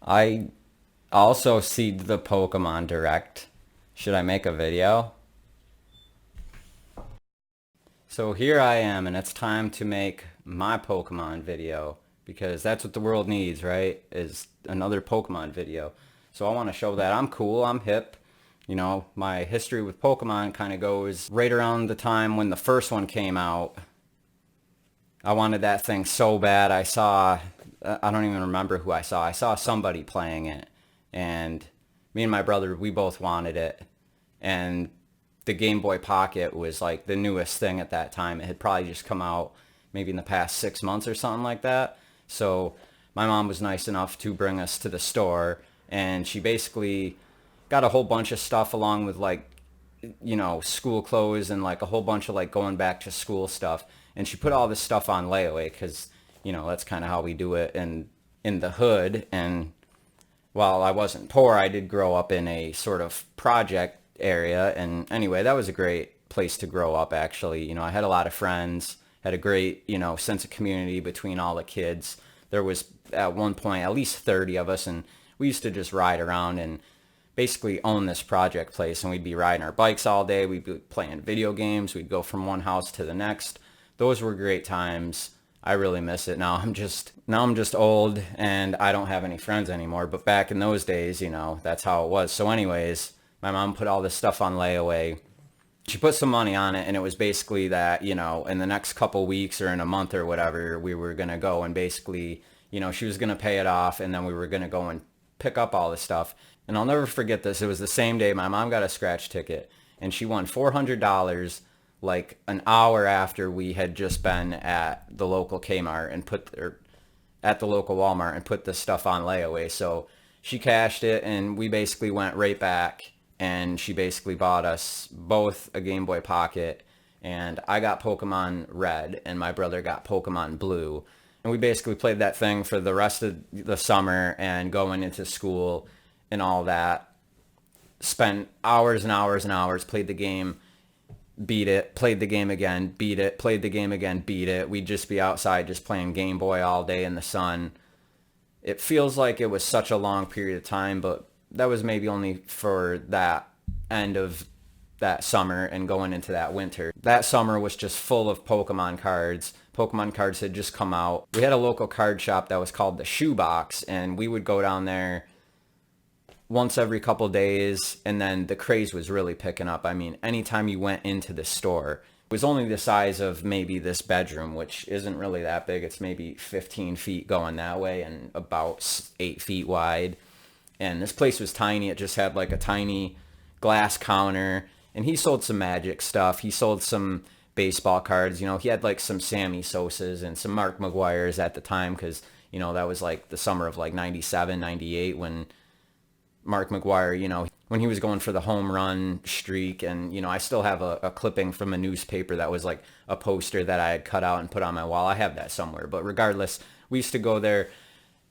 I also see the Pokemon Direct. Should I make a video? So here I am, and it's time to make my Pokemon video because that's what the world needs, right? Is another Pokemon video. So I want to show that I'm cool, I'm hip. You know, my history with Pokemon kind of goes right around the time when the first one came out. I wanted that thing so bad. I don't even remember who I saw. I saw somebody playing it, and me and my brother, we both wanted it. And the Game Boy Pocket was like the newest thing at that time. It had probably just come out maybe in the past 6 months or something like that. So my mom was nice enough to bring us to the store, and she basically got a whole bunch of stuff along with like, you know, school clothes and like a whole bunch of like going back to school stuff. And she put all this stuff on layaway because, you know, that's kind of how we do it in the hood. And while I wasn't poor, I did grow up in a sort of project area. And anyway, that was a great place to grow up, actually. You know, I had a lot of friends, had a great, you know, sense of community between all the kids. There was at one point at least 30 of us, and we used to just ride around and basically own this project place. And we'd be riding our bikes all day. We'd be playing video games. We'd go from one house to the next. Those were great times. I really miss it. Now I'm just old and I don't have any friends anymore. But back in those days, you know, that's how it was. So anyways, my mom put all this stuff on layaway. She put some money on it, and it was basically that, you know, in the next couple weeks or in a month or whatever, we were going to go and basically, you know, she was going to pay it off, and then we were going to go and pick up all this stuff. And I'll never forget this. It was the same day my mom got a scratch ticket, and she won $400 like an hour after we had just been at the local Kmart and or at the local Walmart and put this stuff on layaway. So she cashed it, and we basically went right back, and she basically bought us both a Game Boy Pocket, and I got Pokemon Red and my brother got Pokemon Blue. And we basically played that thing for the rest of the summer and going into school and all that. Spent hours and hours and hours, played the game, beat it, played the game again, beat it, played the game again, beat it. We'd just be outside just playing Game Boy all day in the sun. It feels like it was such a long period of time, but that was maybe only for that end of that summer and going into that winter. That summer was just full of Pokemon cards. Pokemon cards had just come out. We had a local card shop that was called the Shoebox, and we would go down there once every couple days, and then the craze was really picking up. I mean, anytime you went into the store, it was only the size of maybe this bedroom, which isn't really that big. It's maybe 15 feet going that way and about 8 feet wide. And this place was tiny. It just had like a tiny glass counter. And he sold some Magic stuff. He sold some baseball cards. You know, he had like some Sammy Sosas and some Mark McGuire's at the time because, you know, that was like the summer of like 97, 98 when Mark McGuire, you know, when he was going for the home run streak. And, you know, I still have a clipping from a newspaper that was like a poster that I had cut out and put on my wall. I have that somewhere. But regardless, we used to go there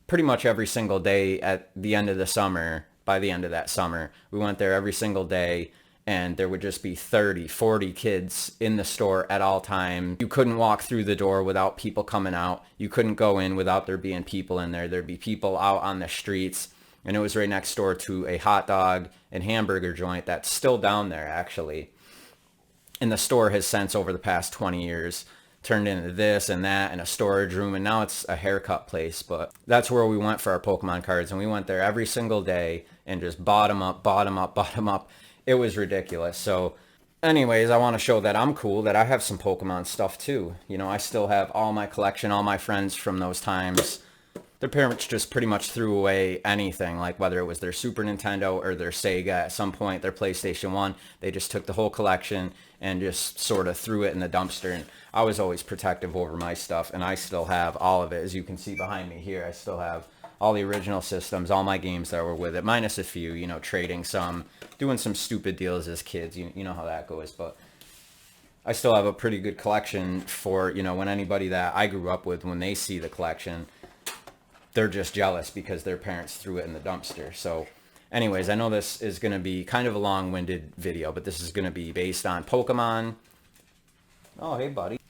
pretty much every single day at the end of the summer. By the end of that summer, we went there every single day, and there would just be 30, 40 kids in the store at all times. You couldn't walk through the door without people coming out. You couldn't go in without there being people in there. There'd be people out on the streets, and it was right next door to a hot dog and hamburger joint that's still down there, actually. And the store has since, over the past 20 years, turned into this and that and a storage room, and now it's a haircut place. But that's where we went for our Pokemon cards, and we went there every single day and just bought them up, bought them up, bought them up. It was ridiculous. So anyways, I want to show that I'm cool, that I have some Pokemon stuff too. You know, I still have all my collection, all my friends from those times. Their parents just pretty much threw away anything, like whether it was their Super Nintendo or their Sega at some point, their PlayStation 1. They just took the whole collection and just sort of threw it in the dumpster. And I was always protective over my stuff, and I still have all of it. As you can see behind me here, I still have all the original systems, all my games that were with it, minus a few, you know, trading some, doing some stupid deals as kids. You know how that goes. But I still have a pretty good collection for, you know, when anybody that I grew up with, when they see the collection, they're just jealous because their parents threw it in the dumpster. So anyways, I know this is going to be kind of a long-winded video, but this is going to be based on Pokemon. Oh, hey, buddy.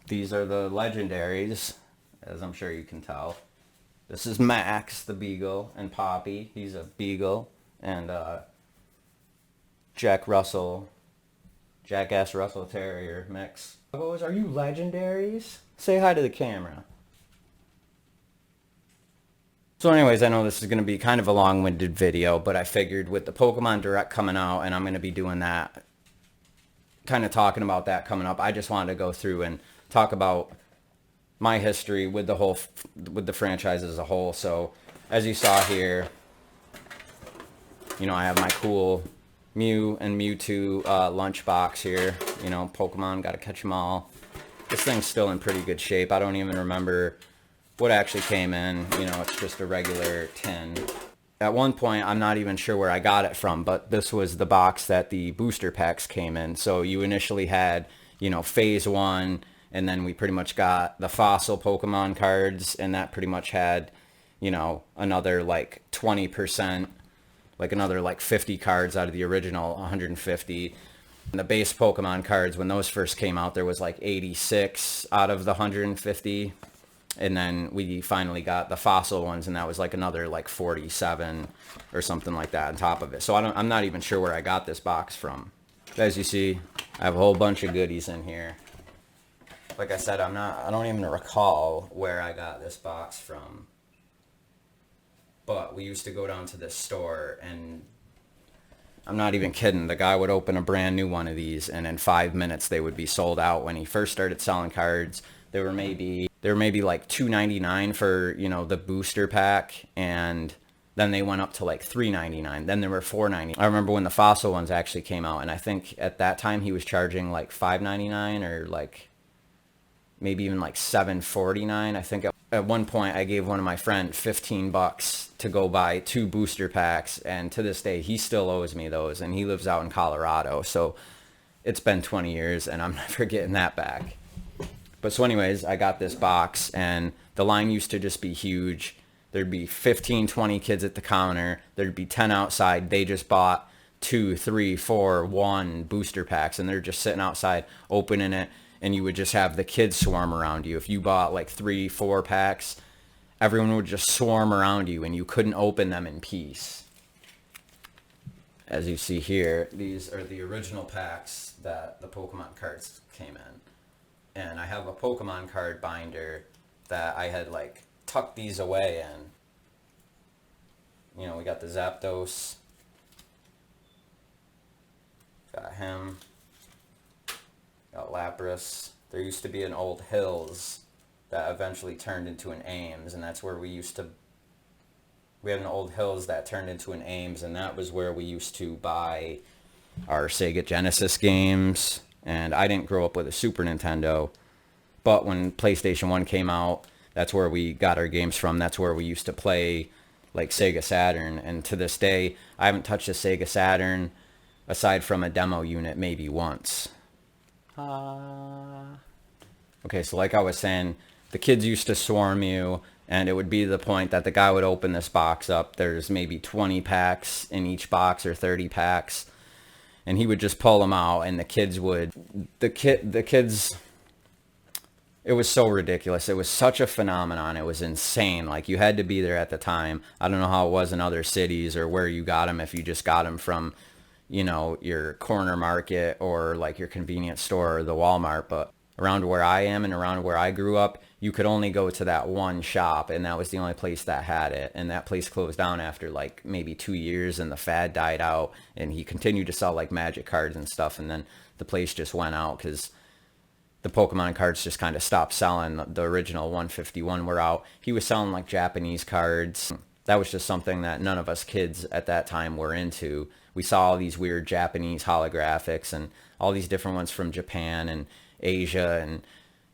These are the legendaries. as I'm sure you can tell. This is Max, the beagle, and Poppy, he's a beagle, and Jackass Russell Terrier mix. Doggos, are you legendaries? Say hi to the camera. So anyways, I know this is going to be kind of a long-winded video, but I figured with the Pokemon Direct coming out, and I'm going to be doing that, kind of talking about that coming up, I just wanted to go through and talk about my history with the franchise as a whole. So as you saw here, you know, I have my cool Mew and Mewtwo lunchbox here. You know, Pokemon, gotta catch them all. This thing's still in pretty good shape. I don't even remember what actually came in. You know, it's just a regular tin. At one point, I'm not even sure where I got it from, but this was the box that the booster packs came in. So you initially had, you know, phase 1, and then we pretty much got the fossil Pokemon cards, and that pretty much had, you know, another like 20%, like another like 50 cards out of the original 150. And the base Pokemon cards, when those first came out, there was like 86 out of the 150. And then we finally got the fossil ones, and that was like another like 47 or something like that on top of it. So I'm not even sure where I got this box from. As you see, I have a whole bunch of goodies in here. Like I said, I don't even recall where I got this box from. But we used to go down to this store, and I'm not even kidding, the guy would open a brand new one of these, and in 5 minutes they would be sold out. When he first started selling cards, they were maybe like $2.99 for, you know, the booster pack, and then they went up to like $3.99. Then there were $4.99. I remember when the fossil ones actually came out, and I think at that time he was charging like $5.99 or like maybe even like $7.49. I think at one point I gave one of my friends $15 to go buy 2 booster packs, and to this day he still owes me those, and he lives out in Colorado, so it's been 20 years and I'm never getting that back. But so anyways, I got this box, and the line used to just be huge. There'd be 15, 20 kids at the counter. There'd be 10 outside. They just bought 2, 3, 4, 1 booster packs, and they're just sitting outside opening it, and you would just have the kids swarm around you. If you bought like 3, 4 packs, everyone would just swarm around you, and you couldn't open them in peace. As you see here, these are the original packs that the Pokemon cards came in. And I have a Pokemon card binder that I had like tucked these away in. You know, we got the Zapdos. Got him. Got Lapras. There used to be an old Hills that eventually turned into an Ames, and that's where we had an old Hills that turned into an Ames, and that was where we used to buy our Sega Genesis games. And I didn't grow up with a Super Nintendo, but when PlayStation 1 came out, that's where we got our games from. That's where we used to play like Sega Saturn, and to this day I haven't touched a Sega Saturn aside from a demo unit maybe once. Okay, so like I was saying, the kids used to swarm you, and it would be the point that the guy would open this box up. There's maybe 20 packs in each box or 30 packs, and he would just pull them out, and the kids, it was so ridiculous. It was such a phenomenon. It was insane. Like, you had to be there at the time. I don't know how it was in other cities or where you got them, if you just got them from, you know, your corner market or like your convenience store or the Walmart. But around where I am and around where I grew up, you could only go to that one shop, and that was the only place that had it. And that place closed down after like maybe 2 years, and the fad died out, and he continued to sell like magic cards and stuff, and then the place just went out because the Pokemon cards just kind of stopped selling. The original 151 were out. He was selling like Japanese cards. That was just something that none of us kids at that time were into. We saw all these weird Japanese holographics and all these different ones from Japan and Asia, and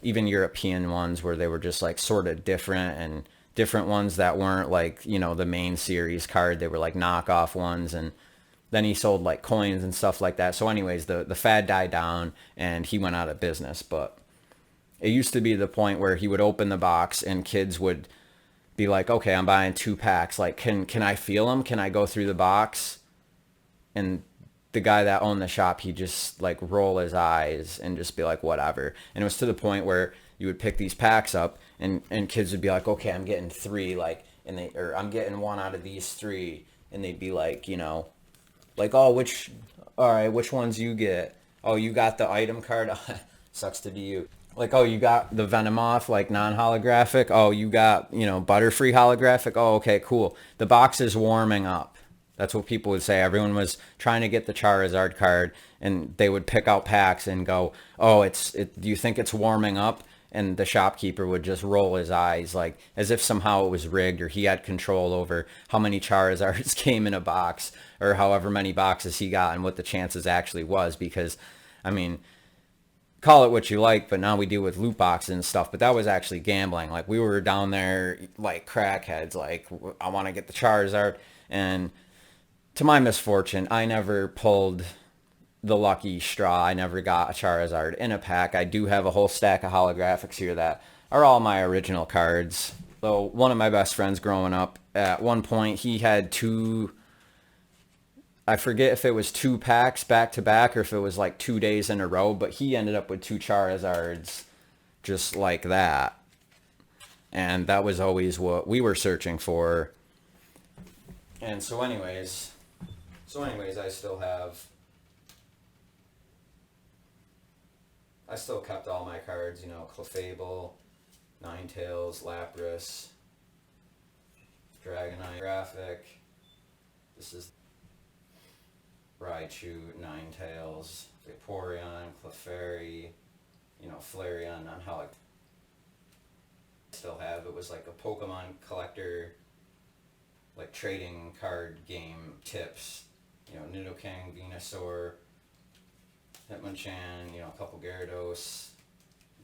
even European ones where they were just like sort of different, and different ones that weren't like, you know, the main series card. They were like knockoff ones, and then he sold like coins and stuff like that. So anyways, the fad died down and he went out of business. But it used to be the point where he would open the box and kids would be like, okay, I'm buying 2 packs. Like, can I feel them? Can I go through the box? And the guy that owned the shop, he'd just like roll his eyes and just be like, whatever. And it was to the point where you would pick these packs up and kids would be like, okay, I'm getting 3, like, or I'm getting 1 out of these 3, and they'd be like, you know, like, oh, all right, which ones you get? Oh, you got the item card? Sucks to be you. Like, oh, you got the Venomoth, like, non-holographic? Oh, you got, you know, Butterfree holographic? Oh, okay, cool. The box is warming up. That's what people would say. Everyone was trying to get the Charizard card, and they would pick out packs and go, oh, do you think it's warming up? And the shopkeeper would just roll his eyes, like, as if somehow it was rigged, or he had control over how many Charizards came in a box, or however many boxes he got, and what the chances actually was. Because, I mean, call it what you like, but now we deal with loot boxes and stuff. But that was actually gambling. Like, we were down there like crackheads, like, I want to get the Charizard. And to my misfortune, I never pulled the lucky straw. I never got a Charizard in a pack. I do have a whole stack of holographics here that are all my original cards. So one of my best friends growing up, at one point he had 2, I forget if it was 2 packs back to back or if it was like 2 days in a row, but he ended up with 2 Charizards just like that. And that was always what we were searching for. And so anyways, I still kept all my cards, you know, Clefable, Ninetales, Lapras, Dragonite, Graphic. This is Raichu, Ninetales, Vaporeon, Clefairy, you know, Flareon, non-holic. Still have, it was like a Pokemon collector, like trading card game tips, you know, Nidoking, Venusaur, Hitmonchan, you know, a couple Gyarados,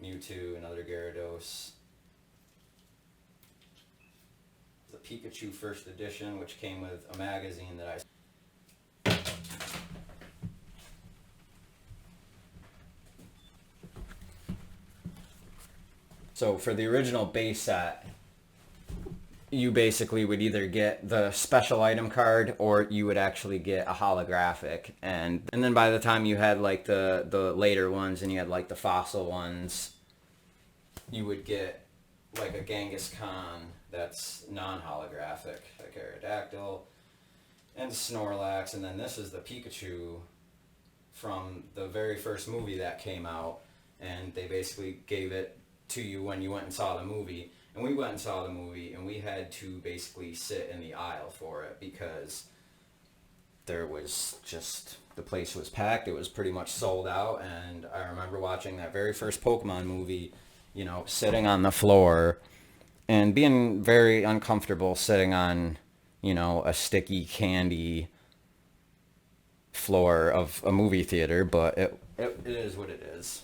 Mewtwo, another Gyarados. The Pikachu first edition, which came with a magazine that I... So for the original base set, you basically would either get the special item card or you would actually get a holographic. And then by the time you had like the later ones and you had like the fossil ones, you would get like a Kangaskhan that's non-holographic, like Aerodactyl and Snorlax. And then this is the Pikachu from the very first movie that came out, and they basically gave it to you when you went and saw the movie. And we went and saw the movie, and we had to basically sit in the aisle for it because there was just, the place was packed. It was pretty much sold out. And I remember watching that very first Pokemon movie, you know, sitting on the floor and being very uncomfortable sitting on, you know, a sticky candy floor of a movie theater, but it is what it is.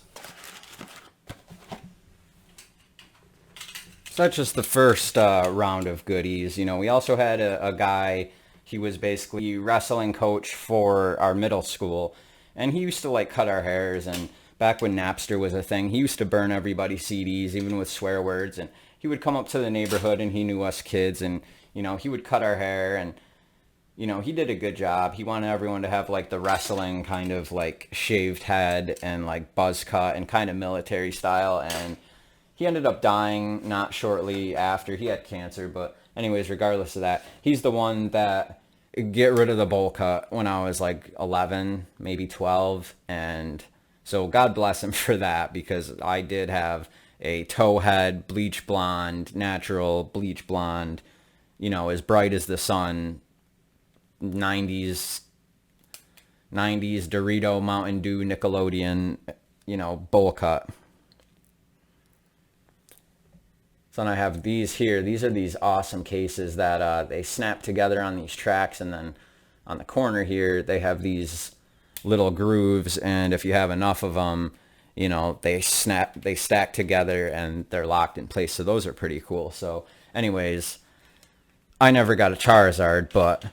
So that's just the first round of goodies. You know, we also had a guy, he was basically a wrestling coach for our middle school, and he used to like cut our hairs. And back when Napster was a thing, he used to burn everybody's CDs, even with swear words. And he would come up to the neighborhood, and he knew us kids, and, you know, he would cut our hair, and, you know, he did a good job. He wanted everyone to have like the wrestling kind of like shaved head and like buzz cut and kind of military style. And he ended up dying not shortly after. He had cancer, but anyways, regardless of that, he's the one that get rid of the bowl cut when I was like 11, maybe 12. And so God bless him for that, because I did have a towhead, bleach blonde, natural bleach blonde, you know, as bright as the sun, 90's Dorito, Mountain Dew, Nickelodeon, you know, bowl cut. So then I have these here. These are these awesome cases that they snap together on these tracks, and then on the corner here they have these little grooves, and if you have enough of them, you know, they stack together and they're locked in place. So those are pretty cool. So anyways, I never got a Charizard, but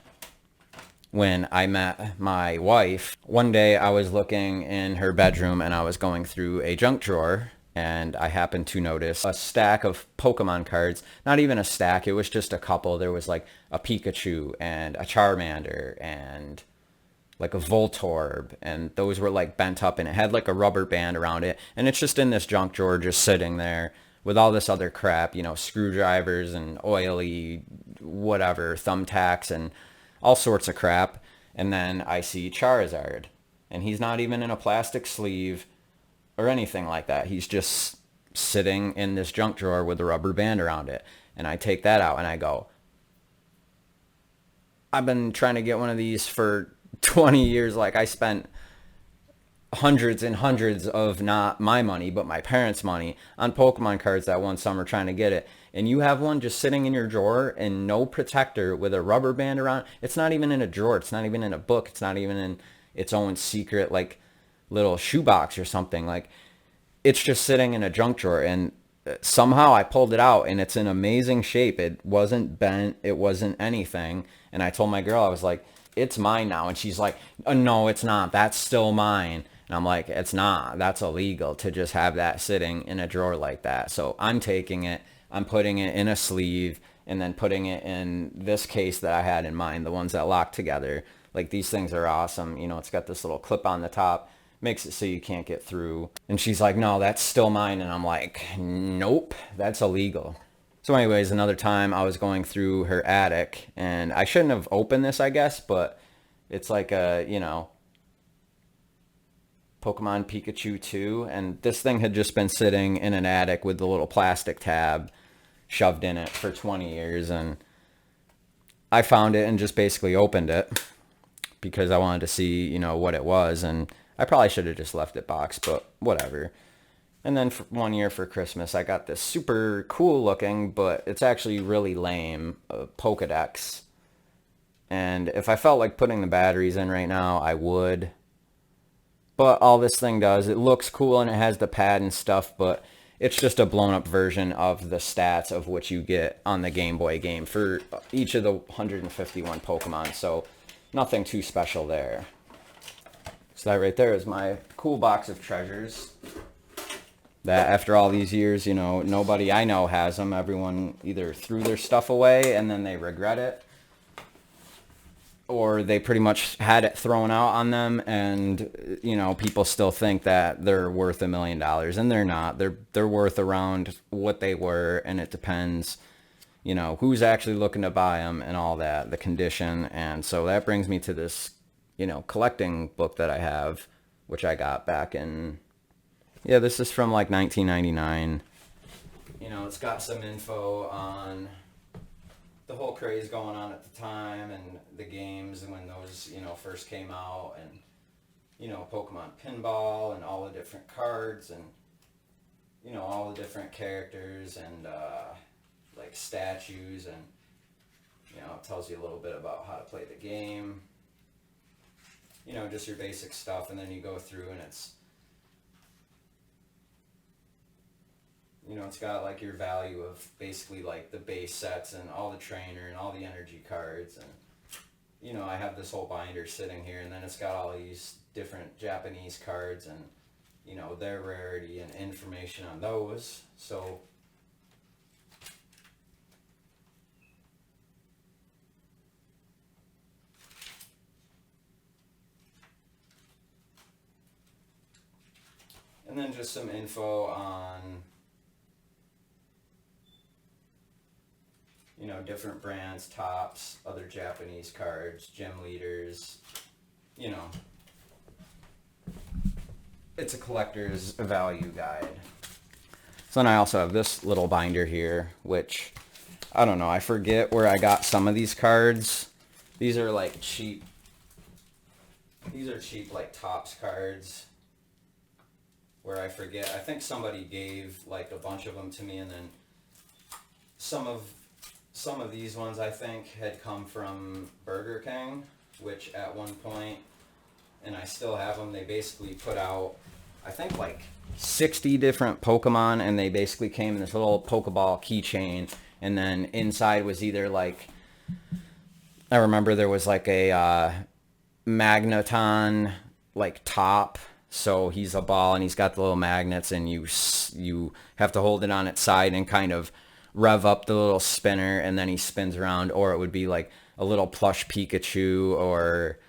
when I met my wife, one day I was looking in her bedroom and I was going through a junk drawer, and I happened to notice a stack of Pokemon cards. Not even a stack, it was just a couple. There was like a Pikachu and a Charmander and like a Voltorb, and those were like bent up, and it had like a rubber band around it, and it's just in this junk drawer just sitting there with all this other crap, you know, screwdrivers and oily whatever, thumbtacks and all sorts of crap. And then I see Charizard, and he's not even in a plastic sleeve or anything like that. He's just sitting in this junk drawer with a rubber band around it. And I take that out and I go, I've been trying to get one of these for 20 years. Like, I spent hundreds and hundreds of, not my money, but my parents' money on Pokemon cards that one summer trying to get it. And you have one just sitting in your drawer and no protector with a rubber band around. It's not even in a drawer. It's not even in a book. It's not even in its own secret, like, little shoebox or something. Like, it's just sitting in a junk drawer. And somehow I pulled it out and it's in amazing shape. It wasn't bent. It wasn't anything. And I told my girl, I was like, it's mine now. And she's like, oh, no, it's not. That's still mine. And I'm like, it's not. That's illegal to just have that sitting in a drawer like that. So I'm taking it. I'm putting it in a sleeve and then putting it in this case that I had in mind, the ones that lock together. Like, these things are awesome. You know, it's got this little clip on the top. Makes it so you can't get through. And she's like, no, that's still mine. And I'm like, nope, that's illegal. So anyways, another time I was going through her attic, and I shouldn't have opened this, I guess, but it's like a, you know, Pokemon Pikachu 2, and this thing had just been sitting in an attic with the little plastic tab shoved in it for 20 years, and I found it and just basically opened it because I wanted to see, you know, what it was, and I probably should have just left it boxed, but whatever. And then for 1 year for Christmas, I got this super cool looking, but it's actually really lame, Pokedex. And if I felt like putting the batteries in right now, I would. But all this thing does, it looks cool and it has the pad and stuff, but it's just a blown up version of the stats of what you get on the Game Boy game for each of the 151 Pokemon. So nothing too special there. So that right there is my cool box of treasures. That after all these years, you know, nobody I know has them. Everyone either threw their stuff away and then they regret it, or they pretty much had it thrown out on them, and, you know, people still think that they're worth $1 million, and they're not. They're worth around what they were, and it depends, you know, who's actually looking to buy them and all that, the condition. And so that brings me to this, you know, collecting book that I have, which I got back in, yeah, this is from like 1999. You know, it's got some info on the whole craze going on at the time and the games and when those, you know, first came out, and, you know, Pokemon Pinball and all the different cards and, you know, all the different characters and like statues, and, you know, it tells you a little bit about how to play the game, you know, just your basic stuff. And then you go through and it's, you know, it's got like your value of basically like the base sets and all the trainer and all the energy cards. And, you know, I have this whole binder sitting here, and then it's got all these different Japanese cards and, you know, their rarity and information on those. So and then just some info on, you know, different brands, tops, other Japanese cards, gym leaders, you know. It's a collector's value guide. So then I also have this little binder here, which, I don't know, I forget where I got some of these cards. These are like cheap, like Topps cards, where I forget, I think somebody gave like a bunch of them to me, and then some of these ones I think had come from Burger King, which at one point, and I still have them, they basically put out, I think, like 60 different Pokemon, and they basically came in this little Pokeball keychain, and then inside was either like, I remember there was like a Magneton like top, so he's a ball and he's got the little magnets, and you have to hold it on its side and kind of rev up the little spinner, and then he spins around. Or it would be like a little plush Pikachu, or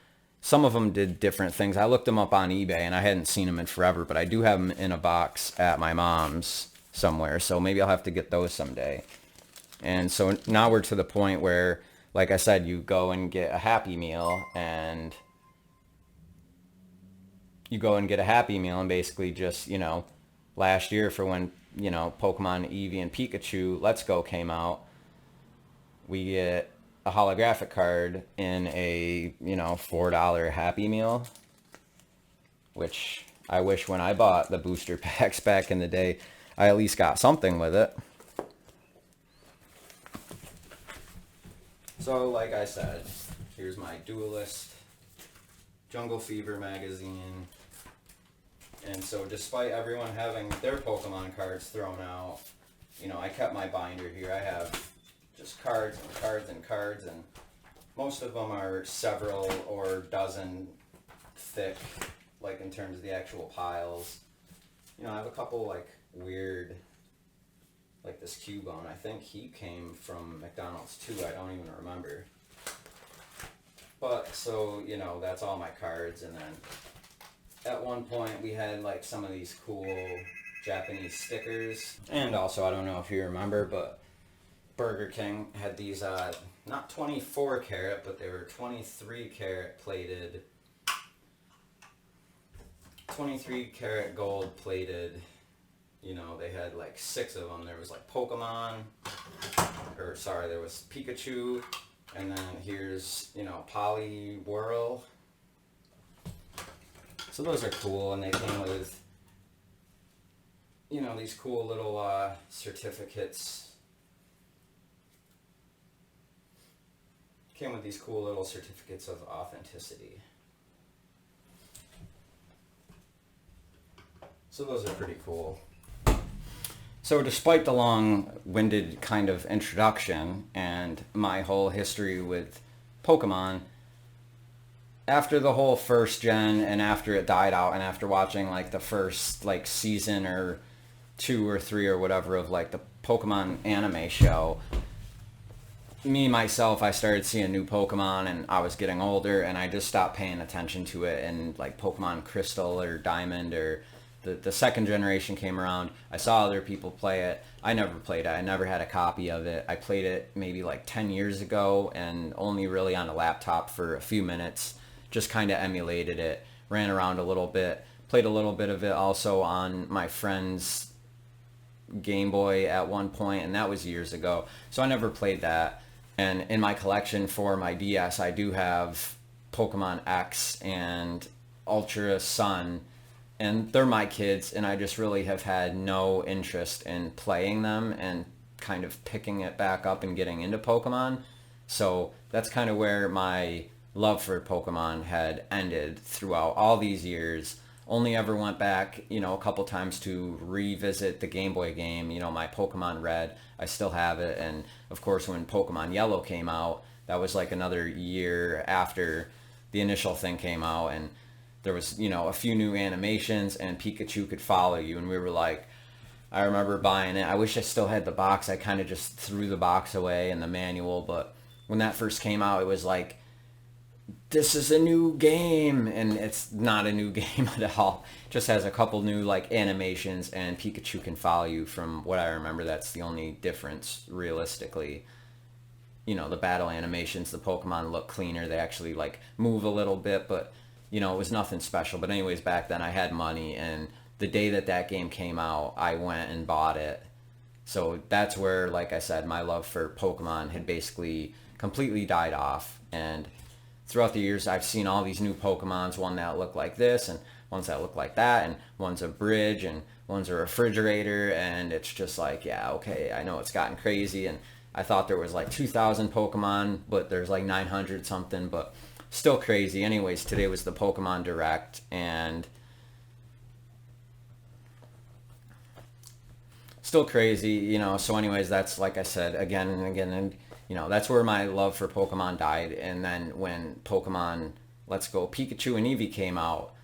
some of them did different things. I looked them up on eBay and I hadn't seen them in forever, but I do have them in a box at my mom's. somewhere. So maybe I'll have to get those someday. And so now we're to the point where, like I said, you go and get a Happy Meal, and basically just, last year for when, Pokemon Eevee and Pikachu Let's Go came out, we get a holographic card in a, $4 Happy Meal, which I wish when I bought the booster packs back in the day, I at least got something with it. So, like I said, here's my Duelist Jungle Fever magazine. And so despite everyone having their Pokemon cards thrown out, I kept my binder here. I have just cards and cards and cards, and most of them are several or dozen thick, like in terms of the actual piles. I have a couple like weird, like this Cubone. I think he came from McDonald's too. I don't even remember. But so, that's all my cards. And then at one point we had like some of these cool Japanese stickers. And also, I don't know if you remember, but Burger King had these, not 24 karat, but they were 23 karat plated, 23 karat gold plated. They had like 6 of them. There was like Pokemon, there was Pikachu, and then here's, Poliwhirl. So those are cool, and they came with, these cool little certificates. Came with these cool little certificates of authenticity. So those are pretty cool. So despite the long-winded kind of introduction and my whole history with Pokemon, after the whole first gen and after it died out and after watching like the first like season or 2 or 3 or whatever of like the Pokemon anime show, myself, I started seeing new Pokemon, and I was getting older, and I just stopped paying attention to it. And like Pokemon Crystal or Diamond or the second generation came around, I saw other people play it. I never played it. I never had a copy of it. I played it maybe like 10 years ago, and only really on a laptop for a few minutes. Just kind of emulated it, ran around a little bit, played a little bit of it also on my friend's Game Boy at one point, and that was years ago. So I never played that. And in my collection for my DS, I do have Pokemon X and Ultra Sun, and they're my kids, and I just really have had no interest in playing them and kind of picking it back up and getting into Pokemon. So that's kind of where my love for Pokemon had ended throughout all these years. Only ever went back, a couple times to revisit the Game Boy game, my Pokemon Red. I still have it. And of course, when Pokemon Yellow came out, that was like another year after the initial thing came out. And there was, a few new animations, and Pikachu could follow you. And we were like, I remember buying it. I wish I still had the box. I kind of just threw the box away and the manual. But when that first came out, it was like, this is a new game, and it's not a new game at all. It just has a couple new like animations, and Pikachu can follow you. From what I remember, that's the only difference realistically. The battle animations, the Pokemon look cleaner. They actually like move a little bit, but it was nothing special. But anyways, back then I had money, and the day that game came out, I went and bought it. So that's where, like I said, my love for Pokemon had basically completely died off. And throughout the years, I've seen all these new Pokemons, one that look like this, and ones that look like that, and one's a bridge, and one's a refrigerator, and it's just like, yeah, okay, I know it's gotten crazy, and I thought there was like 2,000 Pokemon, but there's like 900 something, but still crazy. Anyways, today was the Pokemon Direct, and still crazy, so anyways, that's, like I said, again and again, and that's where my love for Pokemon died. And then when Pokemon Let's Go Pikachu and Eevee came out,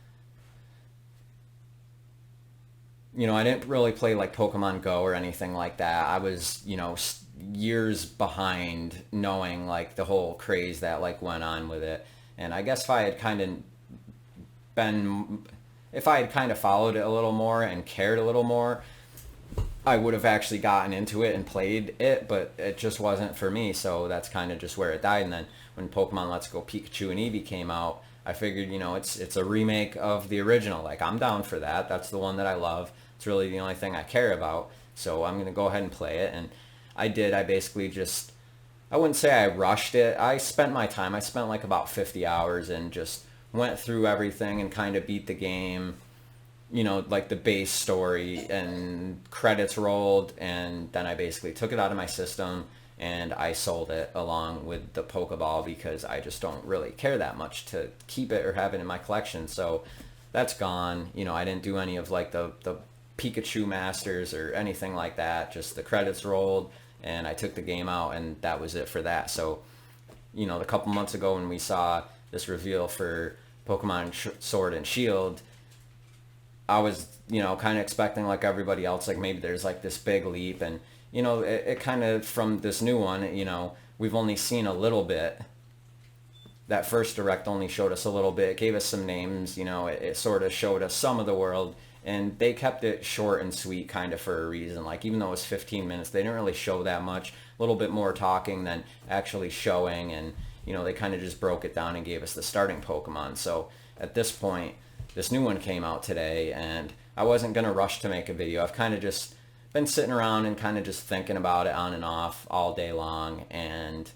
I didn't really play like Pokemon Go or anything like that. I was, years behind knowing like the whole craze that like went on with it. And I guess if I had kind of followed it a little more and cared a little more, I would have actually gotten into it and played it, but it just wasn't for me, so that's kind of just where it died. And then when Pokemon Let's Go Pikachu and Eevee came out, I figured, you know, it's a remake of the original. Like, I'm down for that. That's the one that I love. It's really the only thing I care about, so I'm going to go ahead and play it. And I did. I basically just, I wouldn't say I rushed it. I spent my time. I spent like about 50 hours and just went through everything and kind of beat the game, you know, like the base story, and credits rolled, and then I basically took it out of my system and I sold it along with the Pokeball because I just don't really care that much to keep it or have it in my collection. So that's gone. You know, I didn't do any of like the Pikachu Masters or anything like that. Just the credits rolled and I took the game out, and that was it for that. So, you know, a couple months ago when we saw this reveal for Pokemon Sword and Shield, I was, you know, kind of expecting like everybody else, like maybe there's like this big leap, and, you know, it kind of, from this new one, you know, we've only seen a little bit. That first direct only showed us a little bit. It gave us some names, you know, it sort of showed us some of the world, and they kept it short and sweet kind of for a reason. Like, even though it was 15 minutes, they didn't really show that much. A little bit more talking than actually showing, and, you know, they kind of just broke it down and gave us the starting Pokemon. So at this point, this new one came out today, and I wasn't going to rush to make a video. I've kind of just been sitting around and kind of just thinking about it on and off all day long, and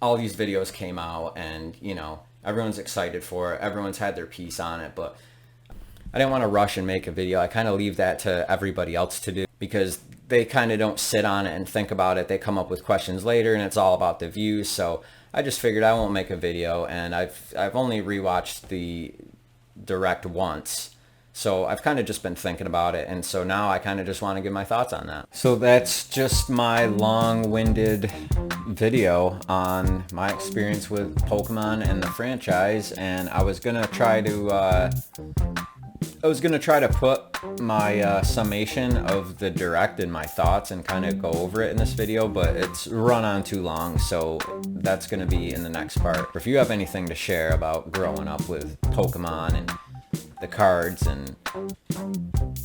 all these videos came out, and, you know, everyone's excited for it. Everyone's had their piece on it, but I didn't want to rush and make a video. I kind of leave that to everybody else to do because they kind of don't sit on it and think about it. They come up with questions later, and it's all about the views. So I just figured I won't make a video, and I've only rewatched the direct once, so I've kind of just been thinking about it, and so now I kind of just want to give my thoughts on that. So that's just my long-winded video on my experience with Pokemon and the franchise, and I was gonna try to put my summation of the direct and my thoughts and kind of go over it in this video, but it's run on too long, so that's going to be in the next part. If you have anything to share about growing up with Pokemon and the cards and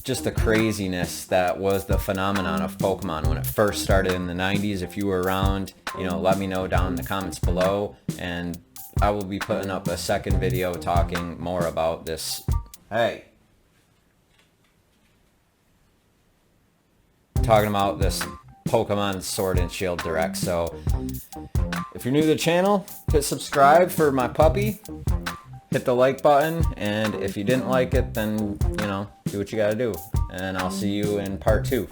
just the craziness that was the phenomenon of Pokemon when it first started in the 90s, if you were around, you know, let me know down in the comments below, and I will be putting up a second video talking more about this. Hey. Talking about this Pokemon Sword and Shield Direct. So if you're new to the channel, hit subscribe for my puppy, hit the like button, and if you didn't like it, then, you know, do what you gotta do, and I'll see you in part 2.